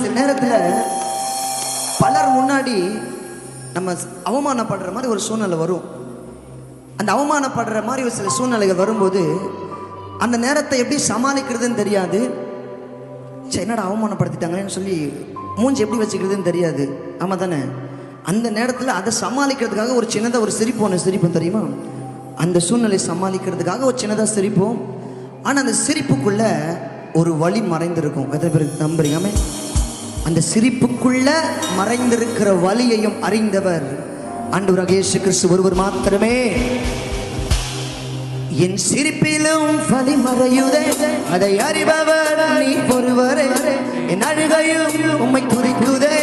சில நேரத்தில் பலர் முன்னாடி நம்ம அவமானப்படுற மாதிரி ஒரு சூழ்நிலை வரும். அந்த அவமானப்படுற மாதிரி ஒரு சில சூழ்நிலைகள் வரும்போது அந்த நேரத்தை எப்படி சமாளிக்கிறதுன்னு தெரியாது. என்னடா அவமானப்படுத்திட்டாங்களேன்னு சொல்லி மூஞ்சி எப்படி வச்சுக்கிறதுன்னு தெரியாது. ஆமாம் தானே? அந்த நேரத்தில் அதை சமாளிக்கிறதுக்காக ஒரு சின்னதாக ஒரு சிரிப்போம் தெரியுமா? அந்த சூழ்நிலை சமாளிக்கிறதுக்காக ஒரு சின்னதாக சிரிப்போம். ஆனால் அந்த சிரிப்புக்குள்ள ஒரு வழி மறைந்திருக்கும். எத்தனை பேருக்கு நம்புறீங்க? அந்த சிரிப்புக்குள்ள மறைந்திருக்கிற வலியையும் அறிந்தவர் ஆண்டவராகிய இயேசு கிறிஸ்து ஒருவர் மாத்திரமே. என் சிரிப்பிலும் வலி மறையுதே, அதை அறிபவர் நீ ஒருவரே. என் அழுகையும் உம்மை துதிக்குதே,